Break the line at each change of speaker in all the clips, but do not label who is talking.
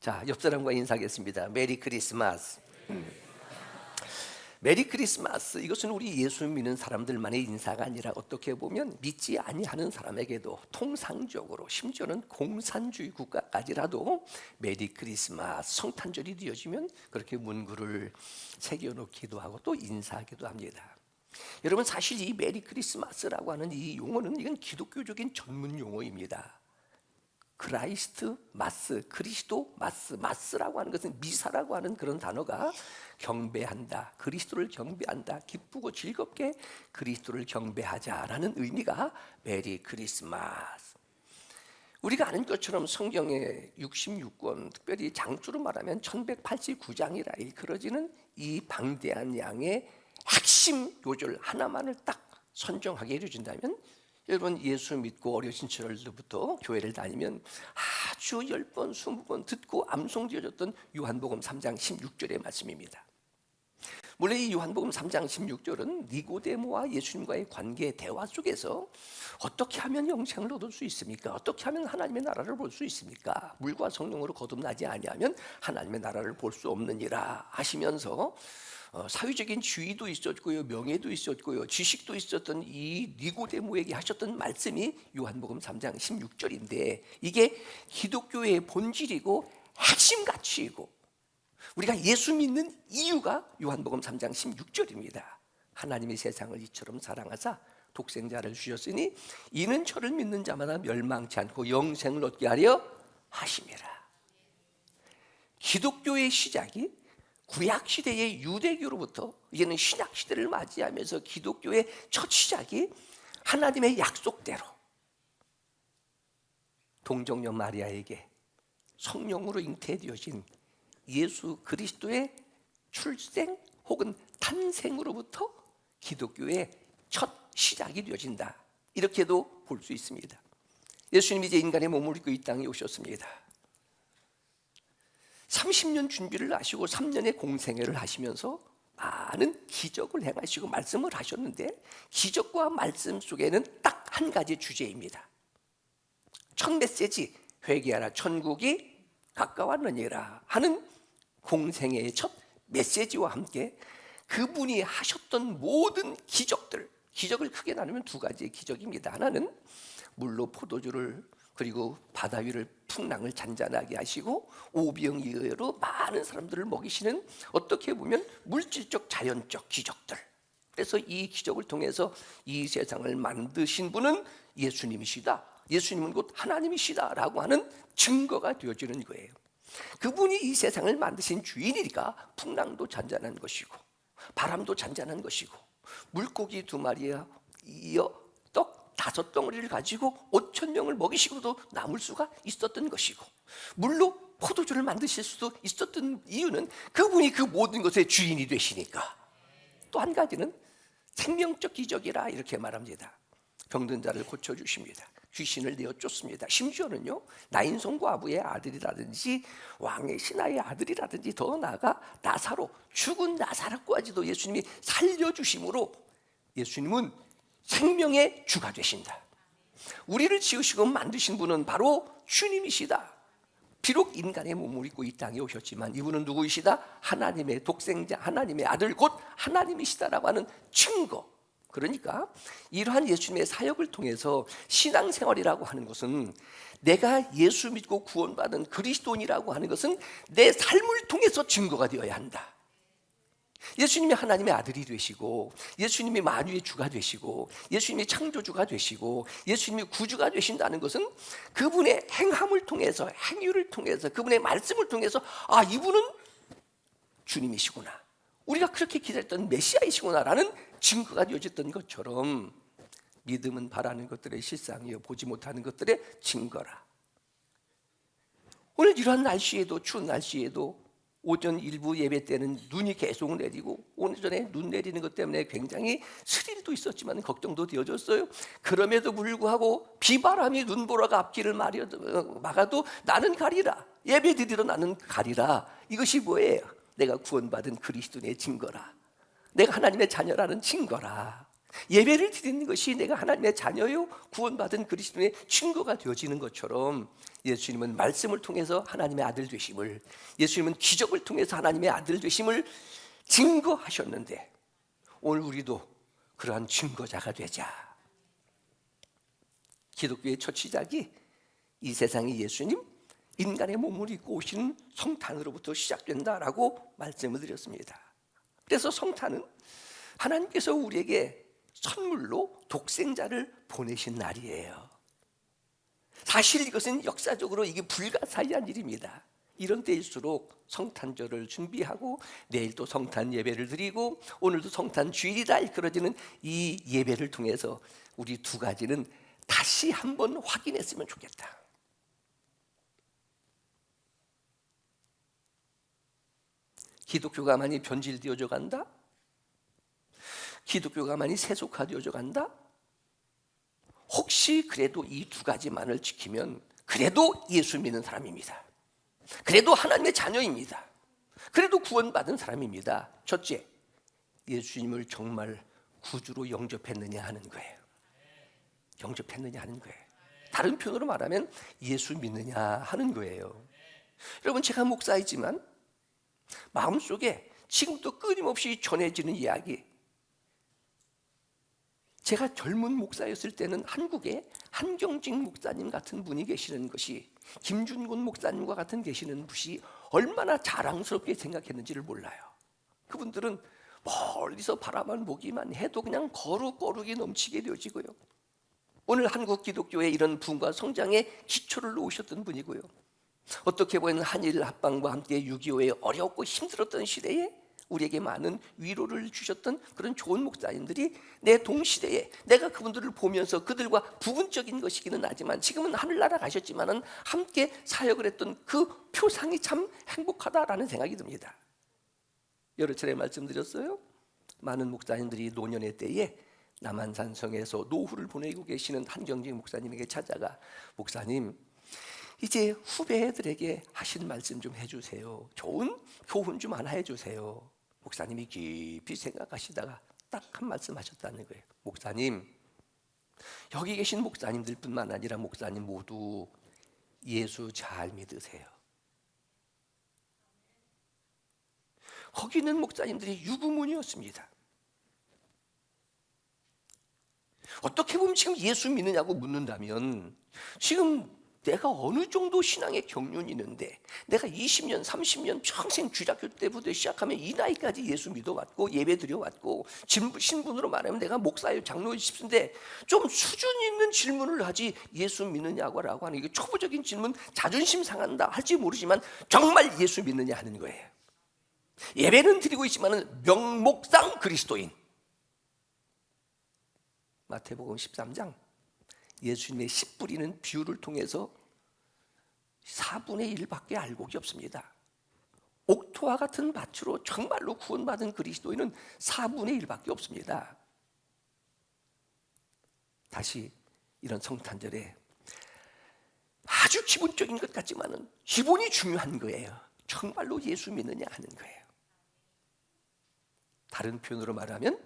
자, 옆 사람과 인사하겠습니다. 메리 크리스마스. 메리 크리스마스. 이것은 우리 예수 믿는 사람들만의 인사가 아니라 어떻게 보면 믿지 아니하는 사람에게도 통상적으로, 심지어는 공산주의 국가까지라도 메리 크리스마스 성탄절이 되어지면 그렇게 문구를 새겨놓기도 하고 또 인사하기도 합니다. 여러분, 사실 이 메리 크리스마스라고 하는 이 용어는 이건 기독교적인 전문 용어입니다. 크라이스트 마스, 그리스도 마스, 마스라고 하는 것은 미사라고 하는 그런 단어가 경배한다, 그리스도를 경배한다, 기쁘고 즐겁게 그리스도를 경배하자라는 의미가 메리 크리스마스. 우리가 아는 것처럼 성경의 66권, 특별히 장수로 말하면 1189장이라 일컬어지는 이 방대한 양의 핵심 요절 하나만을 딱 선정하게 해준다면, 여러분 예수 믿고 어려신 시절부터 교회를 다니면 아주 10번, 20번 듣고 암송되어졌던 요한복음 3장 16절의 말씀입니다. 물론 이 요한복음 3장 16절은 니고데모와 예수님과의 관계 대화 속에서 어떻게 하면 영생을 얻을 수 있습니까? 어떻게 하면 하나님의 나라를 볼 수 있습니까? 물과 성령으로 거듭나지 아니하면 하나님의 나라를 볼 수 없느니라 하시면서 사회적인 지위도 있었고요, 명예도 있었고요, 지식도 있었던 이 니고데모에게 하셨던 말씀이 요한복음 3장 16절인데, 이게 기독교의 본질이고 핵심 가치이고 우리가 예수 믿는 이유가 요한복음 3장 16절입니다. 하나님이 세상을 이처럼 사랑하사 독생자를 주셨으니 이는 저를 믿는 자마다 멸망치 않고 영생을 얻게 하려 하심이라. 기독교의 시작이 구약시대의 유대교로부터 이제는 신약시대를 맞이하면서 기독교의 첫 시작이 하나님의 약속대로 동정녀 마리아에게 성령으로 잉태되어진 예수 그리스도의 출생 혹은 탄생으로부터 기독교의 첫 시작이 되어진다, 이렇게도 볼 수 있습니다. 예수님이 이제 인간의 몸을 입고 이 땅에 오셨습니다. 30년 준비를 하시고 3년의 공생애를 하시면서 많은 기적을 행하시고 말씀을 하셨는데, 기적과 말씀 속에는 딱 한 가지 주제입니다. 첫 메시지, 회개하라 천국이 가까웠느니라 하는 공생애의 첫 메시지와 함께 그분이 하셨던 모든 기적들, 기적을 크게 나누면 두 가지의 기적입니다. 하나는 물로 포도주를, 그리고 바다 위를 풍랑을 잔잔하게 하시고 오병이어로 많은 사람들을 먹이시는, 어떻게 보면 물질적 자연적 기적들. 그래서 이 기적을 통해서 이 세상을 만드신 분은 예수님이시다, 예수님은 곧 하나님이시다라고 하는 증거가 되어지는 거예요. 그분이 이 세상을 만드신 주인이니까 풍랑도 잔잔한 것이고 바람도 잔잔한 것이고 물고기 2마리에 이어 떡 5덩어리를 가지고 5,000명을 먹이시고도 남을 수가 있었던 것이고, 물로 포도주를 만드실 수도 있었던 이유는 그분이 그 모든 것의 주인이 되시니까. 또 한 가지는 생명적 기적이라 이렇게 말합니다. 병든 자를 고쳐주십니다. 귀신을 내어 쫓습니다. 심지어는요, 나인성 과부의 아들이라든지 왕의 신하의 아들이라든지 더 나아가 나사로, 죽은 나사로까지도 예수님이 살려주심으로 예수님은 생명의 주가 되신다. 우리를 지으시고 만드신 분은 바로 주님이시다. 비록 인간의 몸을 입고 이 땅에 오셨지만 이분은 누구이시다? 하나님의 독생자, 하나님의 아들, 곧 하나님이시다라고 하는 증거. 그러니까 이러한 예수님의 사역을 통해서 신앙생활이라고 하는 것은, 내가 예수 믿고 구원받은 그리스도인이라고 하는 것은 내 삶을 통해서 증거가 되어야 한다. 예수님이 하나님의 아들이 되시고, 예수님이 만유의 주가 되시고, 예수님이 창조주가 되시고, 예수님이 구주가 되신다는 것은 그분의 행함을 통해서, 행위를 통해서, 그분의 말씀을 통해서 아, 이분은 주님이시구나, 우리가 그렇게 기다렸던 메시아이시구나라는 증거가 되어졌던 것처럼, 믿음은 바라는 것들의 실상이요 보지 못하는 것들의 증거라. 오늘 이러한 날씨에도, 추운 날씨에도 오전 일부 예배 때는 눈이 계속 내리고, 오전에 눈 내리는 것 때문에 굉장히 스릴도 있었지만 걱정도 되어졌어요. 그럼에도 불구하고 비바람이 눈보라가 앞길을 막아도 나는 가리라, 예배 드리러 나는 가리라. 이것이 뭐예요? 내가 구원받은 그리스도의 증거라, 내가 하나님의 자녀라는 증거라. 예배를 드리는 것이 내가 하나님의 자녀요 구원받은 그리스도의 증거가 되어지는 것처럼, 예수님은 말씀을 통해서 하나님의 아들 되심을, 예수님은 기적을 통해서 하나님의 아들 되심을 증거하셨는데 오늘 우리도 그러한 증거자가 되자. 기독교의 첫 시작이 이 세상에 예수님 인간의 몸을 입고 오시는 성탄으로부터 시작된다라고 말씀을 드렸습니다. 그래서 성탄은 하나님께서 우리에게 선물로 독생자를 보내신 날이에요. 사실 이것은 역사적으로 이게 불가사의한 일입니다. 이런 때일수록 성탄절을 준비하고 내일 또 성탄 예배를 드리고 오늘도 성탄 주일이다 이끌어지는 이 예배를 통해서 우리 두 가지는 다시 한번 확인했으면 좋겠다. 기독교가 많이 변질되어져 간다? 기독교가 많이 세속화되어져 간다? 혹시 그래도 이 두 가지만을 지키면 그래도 예수 믿는 사람입니다. 그래도 하나님의 자녀입니다. 그래도 구원받은 사람입니다. 첫째, 예수님을 정말 구주로 영접했느냐 하는 거예요. 영접했느냐 하는 거예요. 다른 표현으로 말하면 예수 믿느냐 하는 거예요. 여러분, 제가 목사이지만 마음속에 지금도 끊임없이 전해지는 이야기, 제가 젊은 목사였을 때는 한국에 한경직 목사님 같은 분이 계시는 것이, 김준곤 목사님과 같은 계시는 분이 얼마나 자랑스럽게 생각했는지를 몰라요. 그분들은 멀리서 바라만 보기만 해도 그냥 거룩거룩이 넘치게 되어지고요. 오늘 한국 기독교의 이런 부흥과 성장의 기초를 놓으셨던 분이고요. 어떻게 보면 한일 합방과 함께 6.25의 어렵고 힘들었던 시대에 우리에게 많은 위로를 주셨던 그런 좋은 목사님들이 내 동시대에 내가 그분들을 보면서 그들과 부분적인 것이기는 하지만 지금은 하늘나라 가셨지만은 함께 사역을 했던 그 표상이 참 행복하다라는 생각이 듭니다. 여러 차례 말씀드렸어요. 많은 목사님들이 노년의 때에 남한산성에서 노후를 보내고 계시는 한경직 목사님에게 찾아가, 목사님 이제 후배들에게 하신 말씀 좀 해주세요. 좋은 교훈 좀 하나 해주세요. 목사님이 깊이 생각하시다가 딱 한 말씀 하셨다는 거예요. 목사님, 여기 계신 목사님들 뿐만 아니라 목사님 모두 예수 잘 믿으세요. 거기 있는 목사님들이 유구문이었습니다. 어떻게 보면 지금 예수 믿느냐고 묻는다면 지금 내가 어느 정도 신앙의 경륜이 있는데 내가 20년, 30년 평생 주일학교 때부터 시작하면 이 나이까지 예수 믿어왔고 예배 드려왔고 신분으로 말하면 내가 목사예요, 장로예요 싶은데 좀 수준 있는 질문을 하지 예수 믿느냐고 라고 하는 이게 초보적인 질문, 자존심 상한다 할지 모르지만 정말 예수 믿느냐 하는 거예요. 예배는 드리고 있지만 명목상 그리스도인. 마태복음 13장 예수님의 씨 뿌리는 비유를 통해서 4분의 1밖에 알곡이 없습니다. 옥토와 같은 밭으로 정말로 구원받은 그리스도인은 4분의 1밖에 없습니다. 다시 이런 성탄절에 아주 기본적인 것 같지만은 기본이 중요한 거예요. 정말로 예수 믿느냐 하는 거예요. 다른 표현으로 말하면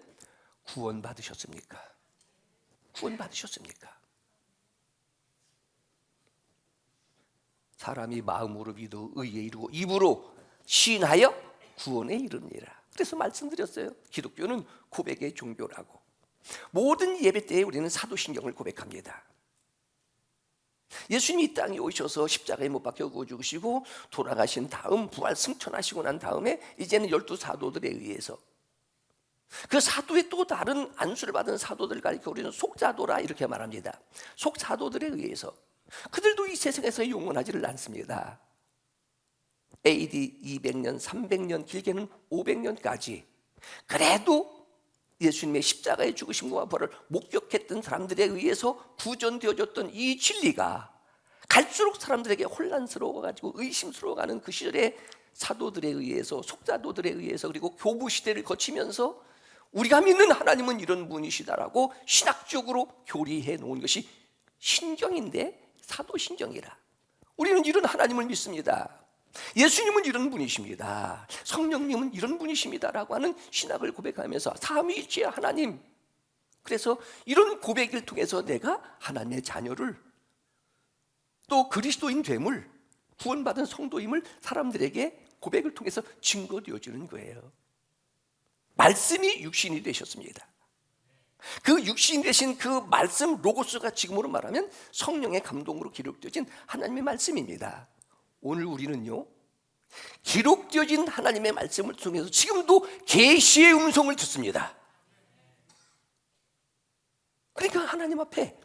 구원받으셨습니까? 구원받으셨습니까? 사람이 마음으로 믿어 의에 이르고 입으로 시인하여 구원에 이릅니다. 그래서 말씀드렸어요. 기독교는 고백의 종교라고. 모든 예배 때에 우리는 사도신경을 고백합니다. 예수님이 이 땅에 오셔서 십자가에 못 박혀 죽으시고 돌아가신 다음 부활 승천하시고 난 다음에 이제는 12사도들에 의해서 그 사도의 또 다른 안수를 받은 사도들 가리켜 우리는 속사도라 이렇게 말합니다. 속사도들에 의해서 그들도 이 세상에서 영원하지를 않습니다. AD 200년, 300년, 길게는 500년까지 그래도 예수님의 십자가의 죽으심과 부활을 목격했던 사람들에 의해서 구전되어졌던 이 진리가 갈수록 사람들에게 혼란스러워가지고 의심스러워가는 그 시절에 사도들에 의해서, 속사도들에 의해서, 그리고 교부 시대를 거치면서 우리가 믿는 하나님은 이런 분이시다라고 신학적으로 교리해 놓은 것이 신경인데 사도신경이라. 우리는 이런 하나님을 믿습니다. 예수님은 이런 분이십니다. 성령님은 이런 분이십니다라고 하는 신학을 고백하면서 삼위일체의 하나님. 그래서 이런 고백을 통해서 내가 하나님의 자녀를 또 그리스도인 됨을, 구원받은 성도임을 사람들에게 고백을 통해서 증거되어주는 거예요. 말씀이 육신이 되셨습니다. 그 육신이 되신 그 말씀 로고스가 지금으로 말하면 성령의 감동으로 기록되어진 하나님의 말씀입니다. 오늘 우리는요, 기록되어진 하나님의 말씀을 통해서 지금도 계시의 음성을 듣습니다. 그러니까 하나님 앞에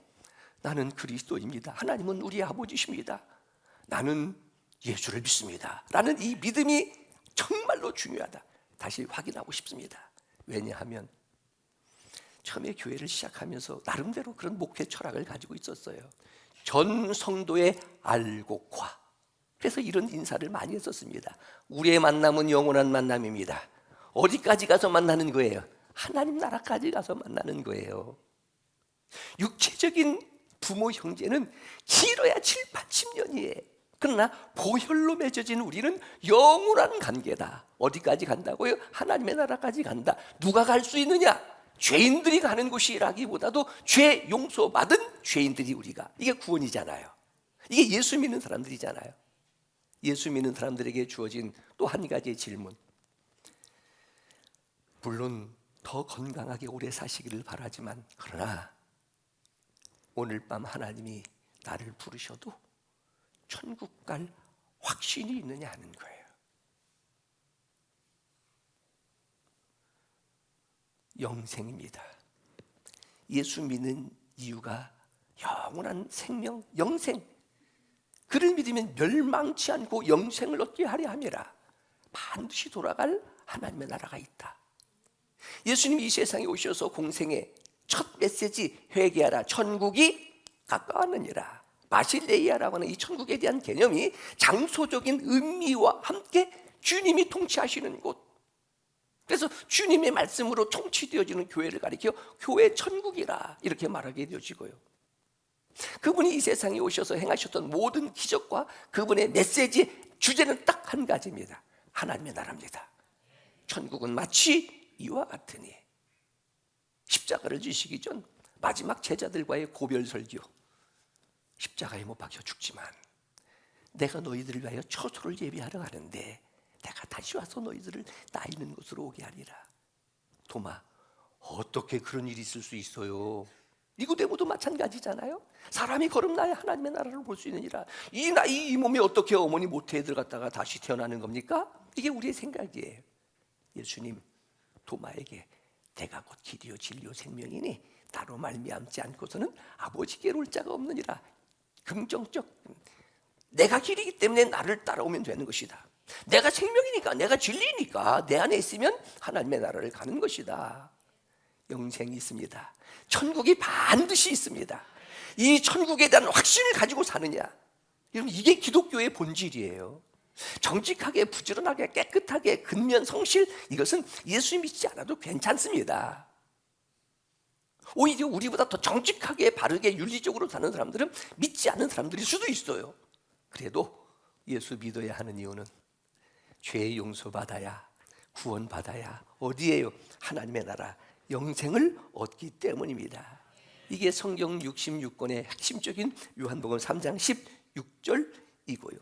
나는 그리스도입니다, 하나님은 우리 아버지십니다, 나는 예수를 믿습니다 라는 이 믿음이 정말로 중요하다, 다시 확인하고 싶습니다. 왜냐하면 처음에 교회를 시작하면서 나름대로 그런 목회 철학을 가지고 있었어요. 전 성도의 알곡화. 그래서 이런 인사를 많이 했었습니다. 우리의 만남은 영원한 만남입니다. 어디까지 가서 만나는 거예요? 하나님 나라까지 가서 만나는 거예요. 육체적인 부모 형제는 길어야 7, 80년이에요. 그러나 보혈로 맺어진 우리는 영원한 관계다. 어디까지 간다고요? 하나님의 나라까지 간다. 누가 갈 수 있느냐? 죄인들이 가는 곳이라기보다도 죄 용서받은 죄인들이 우리가, 이게 구원이잖아요. 이게 예수 믿는 사람들이잖아요. 예수 믿는 사람들에게 주어진 또 한 가지의 질문, 물론 더 건강하게 오래 사시기를 바라지만, 그러나 오늘 밤 하나님이 나를 부르셔도 천국 갈 확신이 있느냐 하는 거예요. 영생입니다. 예수 믿는 이유가 영원한 생명, 영생, 그를 믿으면 멸망치 않고 영생을 얻게 하려 함이라. 반드시 돌아갈 하나님의 나라가 있다. 예수님이 이 세상에 오셔서 공생의 첫 메시지, 회개하라, 천국이 가까웠느니라. 바실레이아라고 하는 이 천국에 대한 개념이 장소적인 의미와 함께 주님이 통치하시는 곳, 그래서 주님의 말씀으로 통치되어지는 교회를 가리켜 교회 천국이라 이렇게 말하게 되어지고요, 그분이 이 세상에 오셔서 행하셨던 모든 기적과 그분의 메시지 주제는 딱 한 가지입니다. 하나님의 나라입니다. 천국은 마치 이와 같으니. 십자가를 지시기 전 마지막 제자들과의 고별 설교, 십자가에 못 박혀 죽지만 내가 너희들을 위하여 처소를 예비하러 가는데 내가 다시 와서 너희들을 나 있는 곳으로 오게 하리라. 도마, 어떻게 그런 일이 있을 수 있어요? 니고데모도 마찬가지잖아요. 사람이 거듭나야 하나님의 나라를 볼 수 있느니라. 이 나이 이 몸이 어떻게 어머니 모태에 들어갔다가 다시 태어나는 겁니까? 이게 우리의 생각이에요. 예수님 도마에게 내가 곧 길이요 진리요 생명이니 나로 말미암지 않고서는 아버지께로 올 자가 없느니라. 긍정적, 내가 길이기 때문에 나를 따라오면 되는 것이다. 내가 생명이니까, 내가 진리니까 내 안에 있으면 하나님의 나라를 가는 것이다. 영생이 있습니다. 천국이 반드시 있습니다. 이 천국에 대한 확신을 가지고 사느냐, 여러분, 이게 기독교의 본질이에요. 정직하게, 부지런하게, 깨끗하게, 근면, 성실, 이것은 예수 믿지 않아도 괜찮습니다. 오히려 우리보다 더 정직하게, 바르게, 윤리적으로 사는 사람들은 믿지 않는 사람들일 수도 있어요. 그래도 예수 믿어야 하는 이유는 죄 용서받아야, 구원받아야 어디에요? 하나님의 나라, 영생을 얻기 때문입니다. 이게 성경 66권의 핵심적인 요한복음 3장 16절이고요.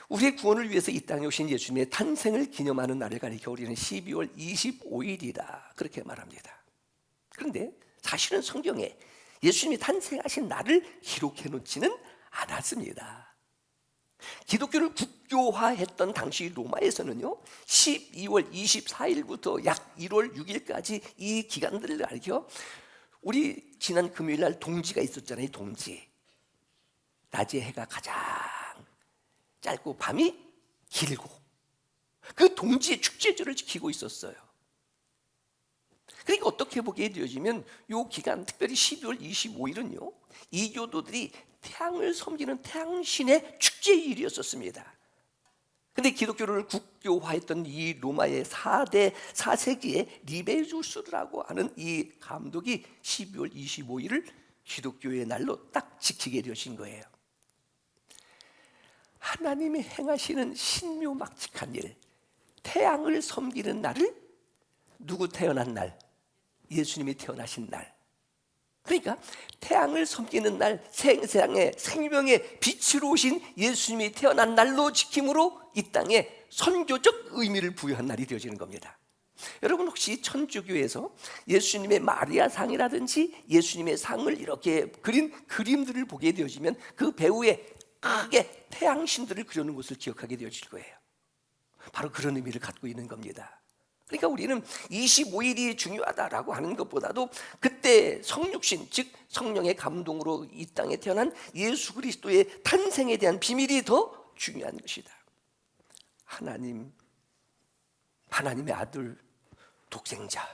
우리의 구원을 위해서 이 땅에 오신 예수님의 탄생을 기념하는 날을 가리켜 우리는 12월 25일이다 그렇게 말합니다. 그런데 사실은 성경에 예수님이 탄생하신 날을 기록해 놓지는 않았습니다. 기독교를 국교화했던 당시 로마에서는요, 12월 24일부터 약 1월 6일까지 이 기간들을 가리켜, 우리 지난 금요일 날 동지가 있었잖아요. 동지, 낮에 해가 가장 짧고 밤이 길고, 그 동지의 축제절을 지키고 있었어요. 그러니까 어떻게 보게 되어지면 이 기간, 특별히 12월 25일은요 이교도들이 태양을 섬기는 태양신의 축제일이었습니다. 그런데 기독교를 국교화했던 이 로마의 4세기의 리베주스라고 하는 이 감독이 12월 25일을 기독교의 날로 딱 지키게 되신 거예요. 하나님이 행하시는 신묘막측한 일, 태양을 섬기는 날을, 누구 태어난 날? 예수님이 태어나신 날, 그러니까 태양을 섬기는 날, 세상의 생명의 빛으로 오신 예수님이 태어난 날로 지킴으로 이 땅에 선교적 의미를 부여한 날이 되어지는 겁니다. 여러분 혹시 천주교에서 예수님의 마리아상이라든지 예수님의 상을 이렇게 그린 그림들을 보게 되어지면 그 배후에 크게 태양신들을 그려놓은 것을 기억하게 되어질 거예요. 바로 그런 의미를 갖고 있는 겁니다. 그러니까 우리는 25일이 중요하다라고 하는 것보다도 그때 성육신, 즉 성령의 감동으로 이 땅에 태어난 예수 그리스도의 탄생에 대한 비밀이 더 중요한 것이다. 하나님의 아들, 독생자,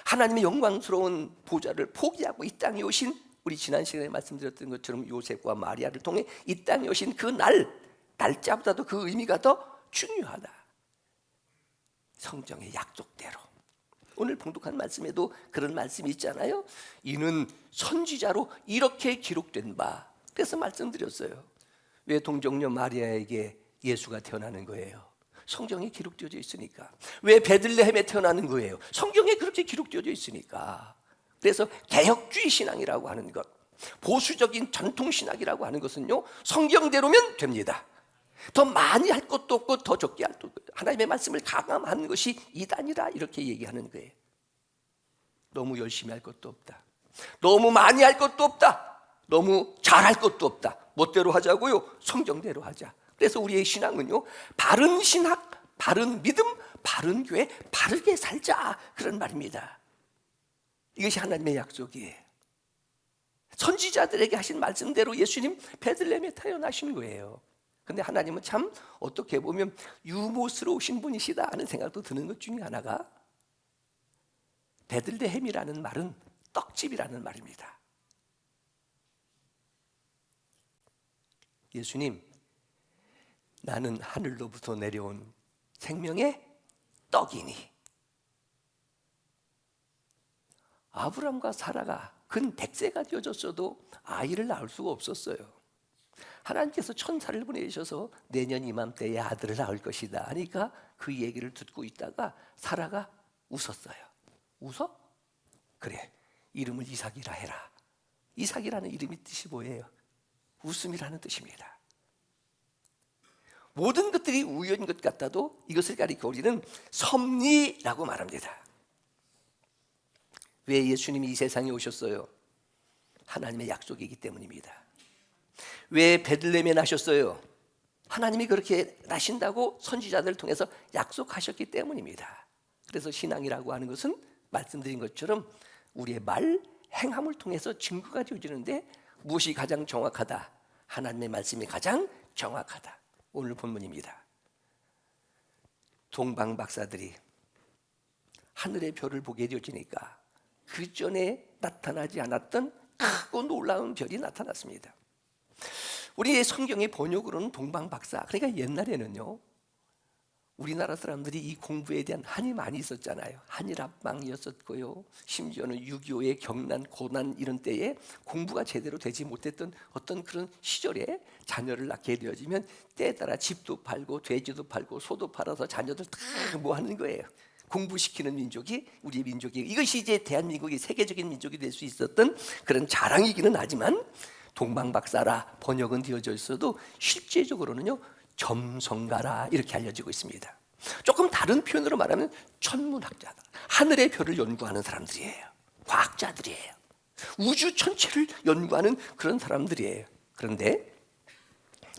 하나님의 영광스러운 보좌를 포기하고 이 땅에 오신, 우리 지난 시간에 말씀드렸던 것처럼 요셉과 마리아를 통해 이 땅에 오신 그 날짜보다도 그 의미가 더 중요하다. 성경의 약속대로. 오늘 봉독한 말씀에도 그런 말씀이 있잖아요. 이는 선지자로 이렇게 기록된 바. 그래서 말씀드렸어요. 왜 동정녀 마리아에게 예수가 태어나는 거예요? 성경에 기록되어져 있으니까. 왜 베들레헴에 태어나는 거예요? 성경에 그렇게 기록되어져 있으니까. 그래서 개혁주의 신앙이라고 하는 것, 보수적인 전통 신학이라고 하는 것은요, 성경대로면 됩니다. 더 많이 할 것도 없고 더 적게 할 것도 없고, 하나님의 말씀을 가감하는 것이 이단이라 이렇게 얘기하는 거예요. 너무 열심히 할 것도 없다, 너무 많이 할 것도 없다, 너무 잘할 것도 없다. 멋대로 하자고요? 성경대로 하자. 그래서 우리의 신앙은요, 바른 신학, 바른 믿음, 바른 교회, 바르게 살자, 그런 말입니다. 이것이 하나님의 약속이에요. 선지자들에게 하신 말씀대로 예수님 베들레헴에 태어나신 거예요. 근데 하나님은 참 어떻게 보면 유머스러우신 분이시다 하는 생각도 드는 것 중에 하나가, 베들레헴이라는 말은 떡집이라는 말입니다. 예수님, 나는 하늘로부터 내려온 생명의 떡이니. 아브람과 사라가 근 100세가 되어졌어도 아이를 낳을 수가 없었어요. 하나님께서 천사를 보내셔서 내년 이맘때에 아들을 낳을 것이다 하니까 그 얘기를 듣고 있다가 사라가 웃었어요. 웃어? 그래, 이름을 이삭이라 해라. 이삭이라는 이름이 뜻이 뭐예요? 웃음이라는 뜻입니다. 모든 것들이 우연인 것 같아도 이것을 가리켜 우리는 섭리라고 말합니다. 왜 예수님이 이 세상에 오셨어요? 하나님의 약속이기 때문입니다. 왜 베들레헴에 나셨어요? 하나님이 그렇게 나신다고 선지자들을 통해서 약속하셨기 때문입니다. 그래서 신앙이라고 하는 것은 말씀드린 것처럼 우리의 말, 행함을 통해서 증거가 되어지는데, 무엇이 가장 정확하다? 하나님의 말씀이 가장 정확하다. 오늘 본문입니다. 동방 박사들이 하늘의 별을 보게 되어지니까 그 전에 나타나지 않았던 크고 놀라운 별이 나타났습니다. 우리의 성경의 번역으로는 동방 박사, 그러니까 옛날에는요, 우리나라 사람들이 이 공부에 대한 한이 많이 있었잖아요. 한일합방이었었고요, 심지어는 6.25의 경난, 고난 이런 때에 공부가 제대로 되지 못했던 어떤 그런 시절에 자녀를 낳게 되어지면 때에 따라 집도 팔고 돼지도 팔고 소도 팔아서 자녀들 다 뭐 하는 거예요. 공부시키는 민족이 우리의 민족이에요. 이것이 이제 대한민국이 세계적인 민족이 될 수 있었던 그런 자랑이기는 하지만, 동방박사라 번역은 되어져 있어도 실제적으로는요, 점성가라 이렇게 알려지고 있습니다. 조금 다른 표현으로 말하면 천문학자다, 하늘의 별을 연구하는 사람들이에요. 과학자들이에요. 우주 전체를 연구하는 그런 사람들이에요. 그런데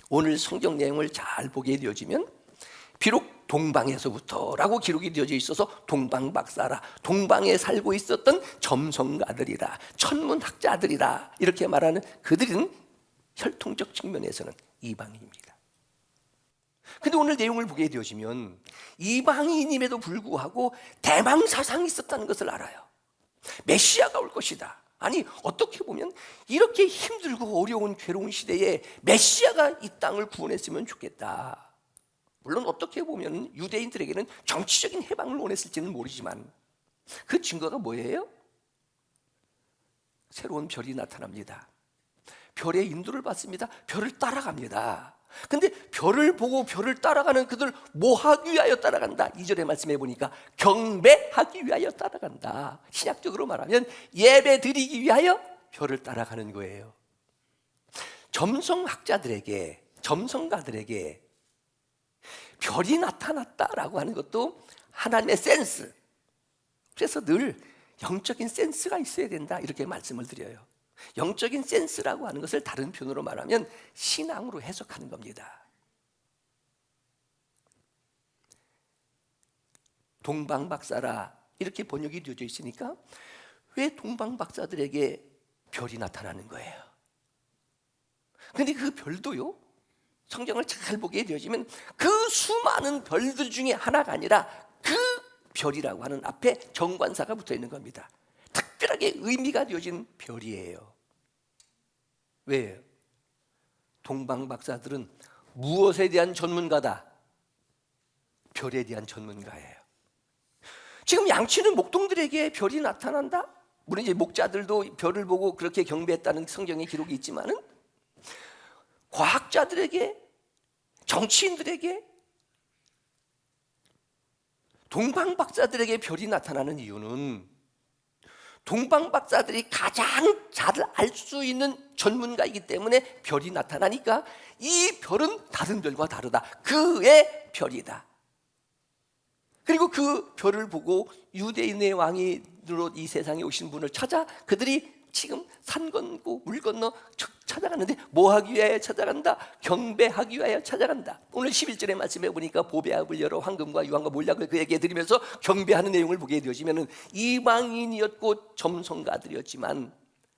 오늘 성경 내용을 잘 보게 되어지면, 비록 동방에서부터라고 기록이 되어져 있어서 동방박사라, 동방에 살고 있었던 점성가들이라, 천문학자들이라 이렇게 말하는 그들은 혈통적 측면에서는 이방인입니다. 근데 오늘 내용을 보게 되어지면 이방인임에도 불구하고 대망사상이 있었다는 것을 알아요. 메시아가 올 것이다. 아니, 어떻게 보면 이렇게 힘들고 어려운 괴로운 시대에 메시아가 이 땅을 구원했으면 좋겠다. 물론 어떻게 보면 유대인들에게는 정치적인 해방을 원했을지는 모르지만, 그 증거가 뭐예요? 새로운 별이 나타납니다. 별의 인도를 받습니다. 별을 따라갑니다. 근데 별을 보고 별을 따라가는 그들 뭐 하기 위하여 따라간다? 2절의 말씀해 보니까 경배하기 위하여 따라간다. 신약적으로 말하면 예배 드리기 위하여 별을 따라가는 거예요. 점성가들에게 별이 나타났다라고 하는 것도 하나님의 센스. 그래서 늘 영적인 센스가 있어야 된다, 이렇게 말씀을 드려요. 영적인 센스라고 하는 것을 다른 표현으로 말하면 신앙으로 해석하는 겁니다. 동방박사라 이렇게 번역이 되어져 있으니까 왜 동방박사들에게 별이 나타나는 거예요? 근데 그 별도요, 성경을 잘 보게 되어지면 그 수많은 별들 중에 하나가 아니라 그 별이라고 하는 앞에 정관사가 붙어 있는 겁니다. 특별하게 의미가 되어진 별이에요. 왜요? 동방박사들은 무엇에 대한 전문가다? 별에 대한 전문가예요. 지금 양치는 목동들에게 별이 나타난다? 물론 이제 목자들도 별을 보고 그렇게 경배했다는 성경의 기록이 있지만은 과학자들에게, 정치인들에게, 동방박사들에게 별이 나타나는 이유는 동방박사들이 가장 잘 알 수 있는 전문가이기 때문에 별이 나타나니까 이 별은 다른 별과 다르다. 그의 별이다. 그리고 그 별을 보고 유대인의 왕으로 이 세상에 오신 분을 찾아 그들이 지금 산 건고 물 건너 찾아가는데 뭐 하기 위하여 찾아간다? 경배하기 위하여 찾아간다. 오늘 11절의 말씀에 보니까 보배압을 열어 황금과 유황과 몰약을 그에게 드리면서 경배하는 내용을 보게 되어지면 이방인이었고 점성가들이었지만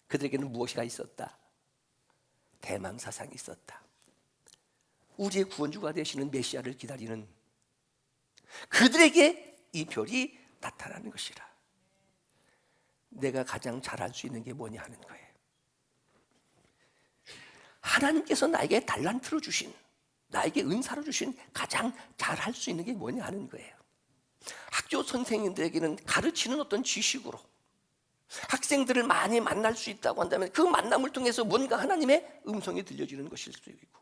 그들에게는 무엇이가 있었다? 대망사상이 있었다. 우리의 구원주가 되시는 메시아를 기다리는 그들에게 이 별이 나타나는 것이라. 내가 가장 잘할 수 있는 게 뭐냐 하는 거예요. 하나님께서 나에게 달란트로 주신, 나에게 은사로 주신 가장 잘할 수 있는 게 뭐냐 하는 거예요. 학교 선생님들에게는 가르치는 어떤 지식으로 학생들을 많이 만날 수 있다고 한다면 그 만남을 통해서 뭔가 하나님의 음성이 들려지는 것일 수도 있고,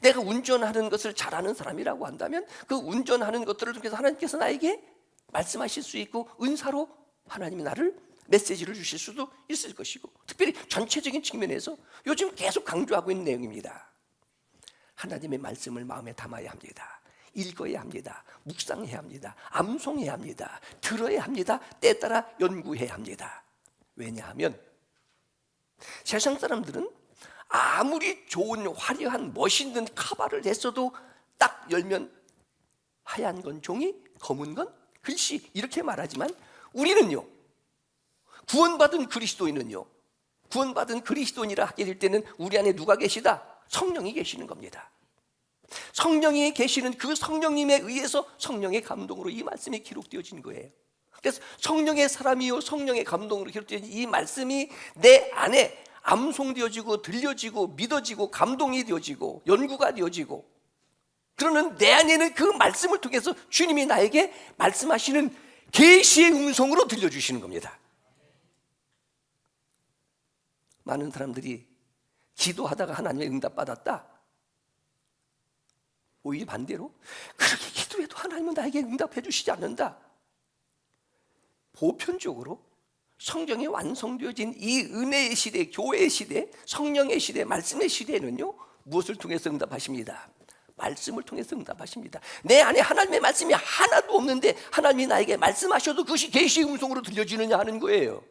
내가 운전하는 것을 잘하는 사람이라고 한다면 그 운전하는 것들을 통해서 하나님께서 나에게 말씀하실 수 있고 은사로 하나님이 나를 메시지를 주실 수도 있을 것이고, 특별히 전체적인 측면에서 요즘 계속 강조하고 있는 내용입니다. 하나님의 말씀을 마음에 담아야 합니다. 읽어야 합니다. 묵상해야 합니다. 암송해야 합니다. 들어야 합니다. 때에 따라 연구해야 합니다. 왜냐하면 세상 사람들은 아무리 좋은 화려한 멋있는 카바를 했어도 딱 열면 하얀 건 종이, 검은 건 글씨, 이렇게 말하지만 우리는요, 구원받은 그리스도인은요, 구원받은 그리스도인이라 하게 될 때는 우리 안에 누가 계시다? 성령이 계시는 겁니다. 성령이 계시는 그 성령님에 의해서 성령의 감동으로 이 말씀이 기록되어진 거예요. 그래서 성령의 사람이요 성령의 감동으로 기록되어진 이 말씀이 내 안에 암송되어지고 들려지고 믿어지고 감동이 되어지고 연구가 되어지고, 그러는 내 안에는 그 말씀을 통해서 주님이 나에게 말씀하시는 계시의 음성으로 들려주시는 겁니다. 많은 사람들이 기도하다가 하나님의 응답받았다, 오히려 반대로 그렇게 기도해도 하나님은 나에게 응답해 주시지 않는다. 보편적으로 성경이 완성되어진 이 은혜의 시대, 교회의 시대, 성령의 시대, 말씀의 시대에는요, 무엇을 통해서 응답하십니다? 말씀을 통해서 응답하십니다. 내 안에 하나님의 말씀이 하나도 없는데 하나님이 나에게 말씀하셔도 그것이 계시의 음성으로 들려지느냐 하는 거예요.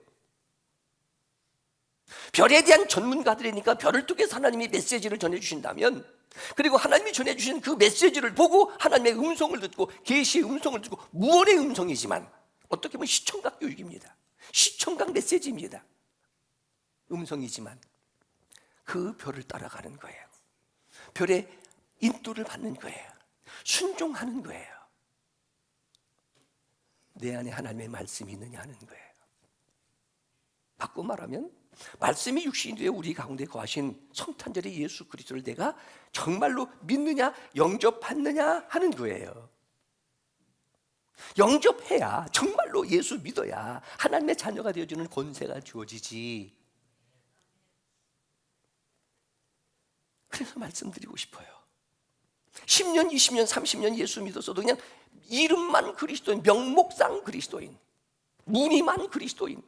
별에 대한 전문가들이니까 별을 통해서 하나님이 메시지를 전해주신다면, 그리고 하나님이 전해주신 그 메시지를 보고 하나님의 음성을 듣고 계시의 음성을 듣고, 무언의 음성이지만 어떻게 보면 시청각 교육입니다. 시청각 메시지입니다. 음성이지만 그 별을 따라가는 거예요. 별의 인도를 받는 거예요. 순종하는 거예요. 내 안에 하나님의 말씀이 있느냐 하는 거예요. 바꿔 말하면 말씀이 육신이 되어 우리 가운데 거하신 성탄절의 예수 그리스도를 내가 정말로 믿느냐, 영접하느냐 하는 거예요. 영접해야, 정말로 예수 믿어야 하나님의 자녀가 되어주는 권세가 주어지지. 그래서 말씀드리고 싶어요. 10년, 20년, 30년 예수 믿었어도 그냥 이름만 그리스도인, 명목상 그리스도인, 무늬만 그리스도인.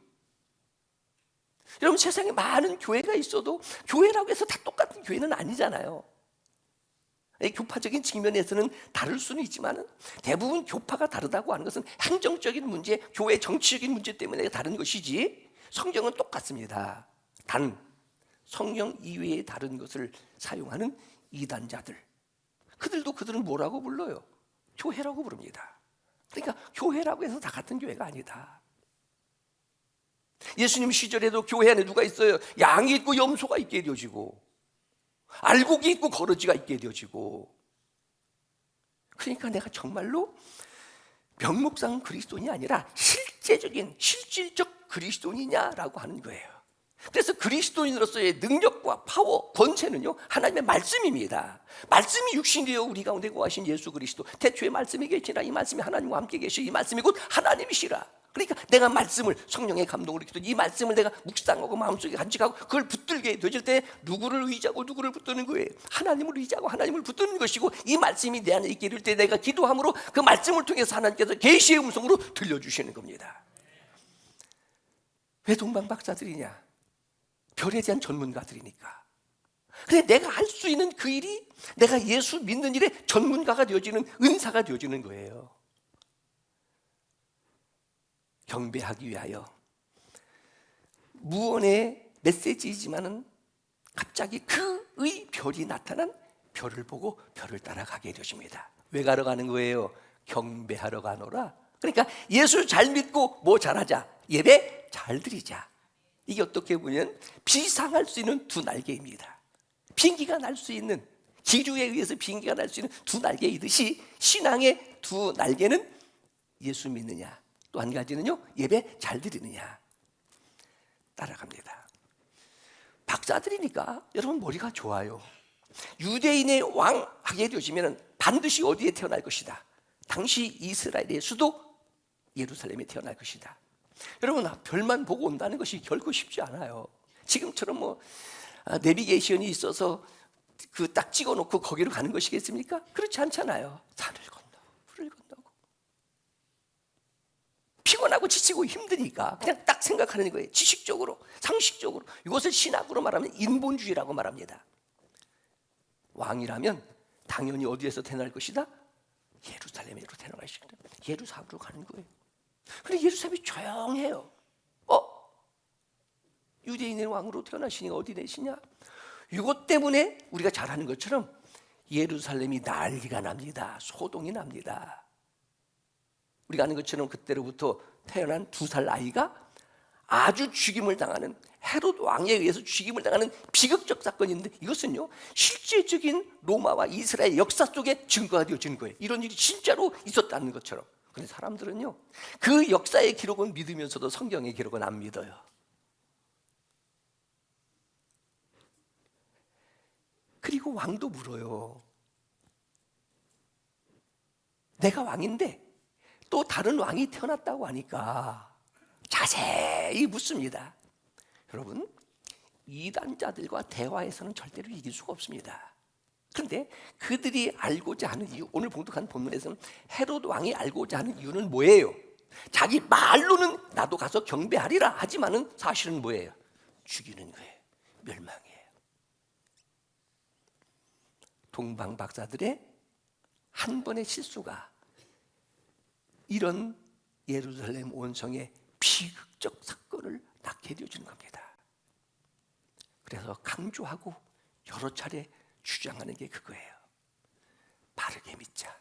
여러분, 세상에 많은 교회가 있어도 교회라고 해서 다 똑같은 교회는 아니잖아요. 교파적인 측면에서는 다를 수는 있지만 대부분 교파가 다르다고 하는 것은 행정적인 문제, 교회 정치적인 문제 때문에 다른 것이지 성경은 똑같습니다. 단 성령 이외의 다른 것을 사용하는 이단자들, 그들은 뭐라고 불러요? 교회라고 부릅니다. 그러니까 교회라고 해서 다 같은 교회가 아니다. 예수님 시절에도 교회 안에 누가 있어요? 양이 있고 염소가 있게 되어지고 알곡이 있고 거러지가 있게 되어지고. 그러니까 내가 정말로 명목상 그리스도인이 아니라 실질적 그리스도인이냐라고 하는 거예요. 그래서 그리스도인으로서의 능력과 파워, 권세는요 하나님의 말씀입니다. 말씀이 육신이 되어 우리 가운데 거하신 예수 그리스도. 태초에 말씀이 계시나 이 말씀이 하나님과 함께 계시, 이 말씀이 곧 하나님이시라. 그러니까 내가 말씀을, 성령의 감동을 느끼고 이 말씀을 내가 묵상하고 마음속에 간직하고 그걸 붙들게 되질 때 누구를 의지하고 누구를 붙드는 거예요? 하나님을 의지하고 하나님을 붙드는 것이고, 이 말씀이 내 안에 있게 될 때 내가 기도함으로 그 말씀을 통해서 하나님께서 계시의 음성으로 들려주시는 겁니다. 왜 동방박사들이냐? 별에 대한 전문가들이니까. 근데 내가 할 수 있는 그 일이 내가 예수 믿는 일에 전문가가 되어지는, 은사가 되어지는 거예요. 경배하기 위하여 무언의 메시지이지만은 갑자기 그의 별이 나타난 별을 보고 별을 따라가게 되십니다. 왜 가러 가는 거예요? 경배하러 가노라. 그러니까 예수 잘 믿고 뭐 잘하자, 예배 잘 드리자. 이게 어떻게 보면 비상할 수 있는 두 날개입니다. 비행기가 날 수 있는, 기류에 의해서 비행기가 날 수 있는 두 날개이듯이 신앙의 두 날개는 예수 믿느냐, 또 한 가지는요 예배 잘 드리느냐. 따라갑니다. 박사들이니까 여러분 머리가 좋아요. 유대인의 왕 하게 되시면 반드시 어디에 태어날 것이다? 당시 이스라엘의 수도 예루살렘에 태어날 것이다. 여러분, 별만 보고 온다는 것이 결코 쉽지 않아요. 지금처럼 뭐 내비게이션이 있어서 그 딱 찍어놓고 거기로 가는 것이겠습니까? 그렇지 않잖아요. 산을 건너 불을 건너고 피곤하고 지치고 힘드니까 그냥 딱 생각하는 거예요. 지식적으로, 상식적으로. 이것을 신학으로 말하면 인본주의라고 말합니다. 왕이라면 당연히 어디에서 태어날 것이다? 예루살렘으로 태어날 것이다. 예루살렘으로 가는 거예요. 근데 예루살렘이 조용해요. 유대인의 왕으로 태어나시니까 어디 내시냐? 이것 때문에 우리가 잘 아는 것처럼 예루살렘이 난리가 납니다. 소동이 납니다. 우리가 아는 것처럼 그때로부터 태어난 2살 아이가 아주 죽임을 당하는, 헤롯 왕에 의해서 죽임을 당하는 비극적 사건인데, 이것은요 실제적인 로마와 이스라엘 역사 속에 증거가 되어지는 거예요. 이런 일이 진짜로 있었다는 것처럼. 그런데 사람들은요 그 역사의 기록은 믿으면서도 성경의 기록은 안 믿어요. 그리고 왕도 물어요. 내가 왕인데 또 다른 왕이 태어났다고 하니까 자세히 묻습니다. 여러분, 이단자들과 대화에서는 절대로 이길 수가 없습니다. 그런데 그들이 알고자 하는 이유, 오늘 봉독한 본문에서는 헤롯 왕이 알고자 하는 이유는 뭐예요? 자기 말로는 나도 가서 경배하리라 하지만은 사실은 뭐예요? 죽이는 거예요. 멸망이에요. 동방 박사들의 한 번의 실수가 이런 예루살렘 원성의 비극적 사건을 낳게 되어주는 겁니다. 그래서 강조하고 여러 차례 주장하는 게 그거예요. 바르게 믿자,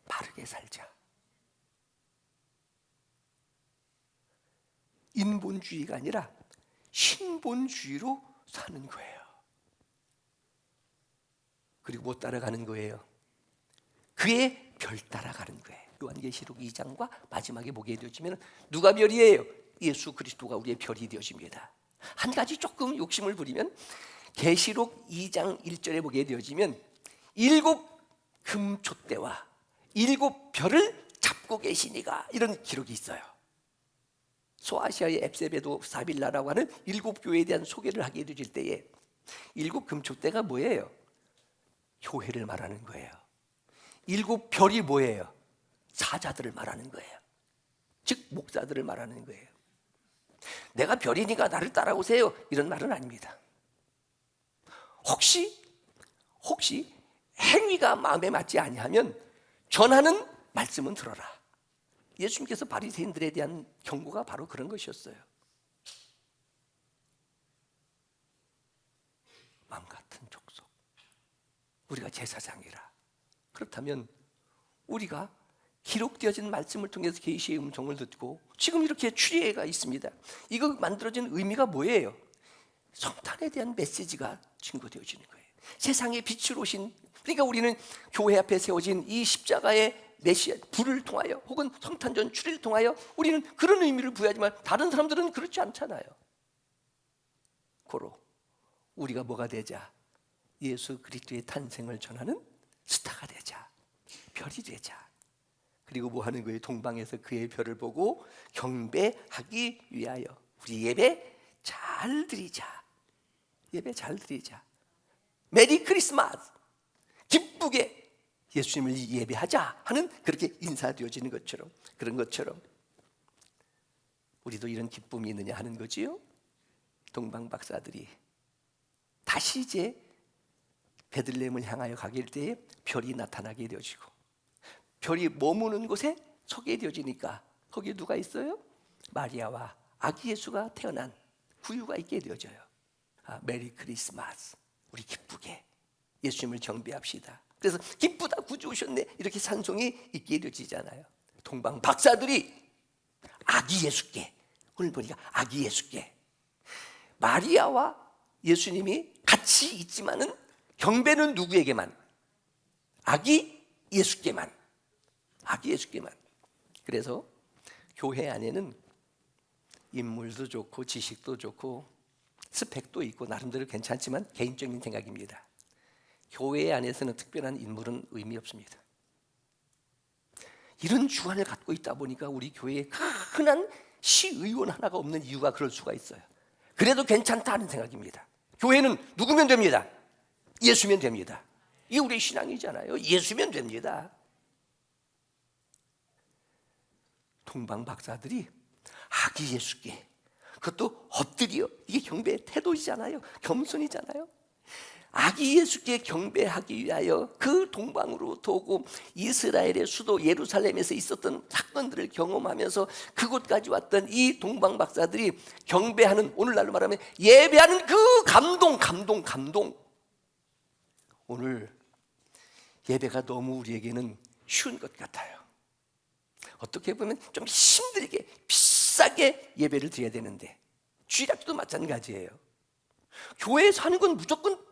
바르게 살자. 인본주의가 아니라 신본주의로 사는 거예요. 그리고 뭐 따라가는 거예요? 그의 별 따라가는 거예요. 요한계시록 2장과 마지막에 보게 되어지면 누가 별이에요? 예수 그리스도가 우리의 별이 되어집니다. 한 가지 조금 욕심을 부리면 계시록 2장 1절에 보게 되어지면 7 금촛대와 7 별을 잡고 계시니가, 이런 기록이 있어요. 소아시아의 앱세베도 사빌라라고 하는 7 교회에 대한 소개를 하게 되질 때에 7 금촛대가 뭐예요? 교회를 말하는 거예요. 7 별이 뭐예요? 사자들을 말하는 거예요. 즉 목사들을 말하는 거예요. 내가 별이니까 나를 따라오세요, 이런 말은 아닙니다. 혹시 행위가 마음에 맞지 아니하면 전하는 말씀은 들어라. 예수님께서 바리새인들에 대한 경고가 바로 그런 것이었어요. 마음 같은 족속, 우리가 제사장이라. 그렇다면 우리가 기록되어진 말씀을 통해서 계시의 음성을 듣고 지금 이렇게 추리회가 있습니다. 이거 만들어진 의미가 뭐예요? 성탄에 대한 메시지가 증거되어지는 거예요. 세상의 빛으로 오신, 그러니까 우리는 교회 앞에 세워진 이 십자가의 메시아 불을 통하여 혹은 성탄전 추리를 통하여 우리는 그런 의미를 부여하지만 다른 사람들은 그렇지 않잖아요. 고로 우리가 뭐가 되자? 예수 그리스도의 탄생을 전하는 스타가 되자, 별이 되자. 그리고 뭐 하는 거예요? 동방에서 그의 별을 보고 경배하기 위하여 우리 예배 잘 드리자. 예배 잘 드리자. 메리 크리스마스, 기쁘게 예수님을 예배하자 하는, 그렇게 인사되어지는 것처럼, 그런 것처럼 우리도 이런 기쁨이 있느냐 하는 거지요. 동방 박사들이 다시 이제 베들레헴을 향하여 가길 때에 별이 나타나게 되어지고, 별이 머무는 곳에 서게 되어지니까 거기에 누가 있어요? 마리아와 아기 예수가 태어난 구유가 있게 되어져요. 메리 크리스마스, 우리 기쁘게 예수님을 경배합시다. 그래서 기쁘다, 구주 오셨네, 이렇게 찬송이 있게 되어지잖아요. 동방 박사들이 아기 예수께, 오늘 보니까 아기 예수께, 마리아와 예수님이 같이 있지만은 경배는 누구에게만? 아기 예수께만. 아기 예수께만. 그래서 교회 안에는 인물도 좋고 지식도 좋고 스펙도 있고 나름대로 괜찮지만 개인적인 생각입니다. 교회 안에서는 특별한 인물은 의미 없습니다. 이런 주관을 갖고 있다 보니까 우리 교회에 흔한 시의원 하나가 없는 이유가 그럴 수가 있어요. 그래도 괜찮다는 생각입니다. 교회는 누구면 됩니다. 예수면 됩니다. 이게 우리의 신앙이잖아요. 예수면 됩니다. 동방 박사들이 아기 예수께, 그것도 엎드려, 이게 경배의 태도이잖아요. 겸손이잖아요. 아기 예수께 경배하기 위하여 그 동방으로부터 오고 이스라엘의 수도 예루살렘에서 있었던 사건들을 경험하면서 그곳까지 왔던 이 동방 박사들이 경배하는, 오늘날로 말하면 예배하는 그 감동. 오늘 예배가 너무 우리에게는 쉬운 것 같아요. 어떻게 보면 좀 힘들게 비싸게 예배를 드려야 되는데, 주일학교도 마찬가지예요. 교회에서 하는 건 무조건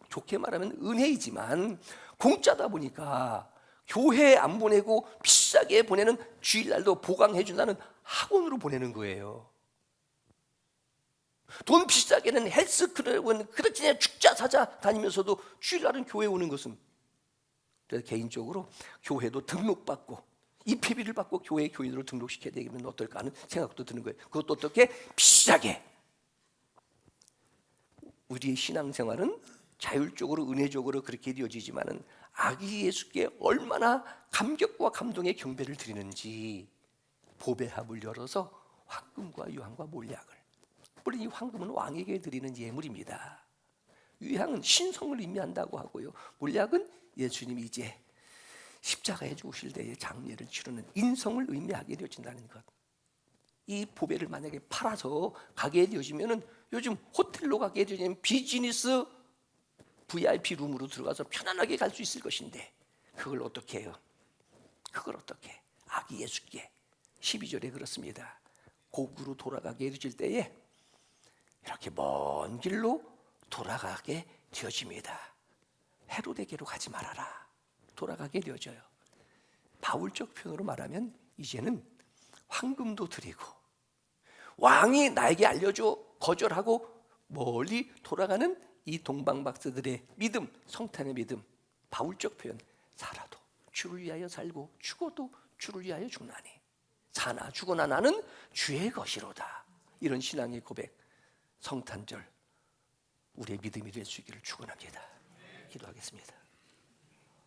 좋게 말하면 은혜이지만 공짜다 보니까 교회에 안 보내고 비싸게 보내는, 주일날도 보강해 준다는 학원으로 보내는 거예요. 돈 비싸게는 헬스클럽은 그렇지 그냥 죽자 사자 다니면서도 주일날은 교회 오는 것은, 그래서 개인적으로 교회도 등록받고 입회비를 받고 교회에 교인으로 등록시켜야 되면 어떨까 하는 생각도 드는 거예요. 그것도 어떻게 비싸게. 우리의 신앙생활은 자율적으로 은혜적으로 그렇게 되어지지만은 아기 예수께 얼마나 감격과 감동의 경배를 드리는지, 보배합을 열어서 황금과 유황과 몰약을, 물론 이 황금은 왕에게 드리는 예물입니다. 유향은 신성을 의미한다고 하고요, 몰약은 예수님이 이제 십자가에 죽으실 때의 장례를 치르는 인성을 의미하게 되어진다는 것. 이 보배를 만약에 팔아서 가게 되어지면은, 요즘 호텔로 가게 되어지면 비즈니스 VIP 룸으로 들어가서 편안하게 갈 수 있을 것인데, 그걸 어떻게 해요? 그걸 어떻게? 아기 예수께 12절에 그렇습니다. 고국으로 돌아가게 되어질 때에 이렇게 먼 길로 돌아가게 되어집니다. 헤로데게로 가지 말아라. 돌아가게 되어져요. 바울적 표현으로 말하면 이제는 황금도 드리고 왕이 나에게 알려줘 거절하고 멀리 돌아가는 이 동방박사들의 믿음, 성탄의 믿음, 바울적 표현, 살아도 주를 위하여 살고 죽어도 주를 위하여 죽나니 사나 죽어나 나는 주의 것이로다. 이런 신앙의 고백, 성탄절 우리의 믿음이 될 수 있기를 축원합니다. 기도하겠습니다.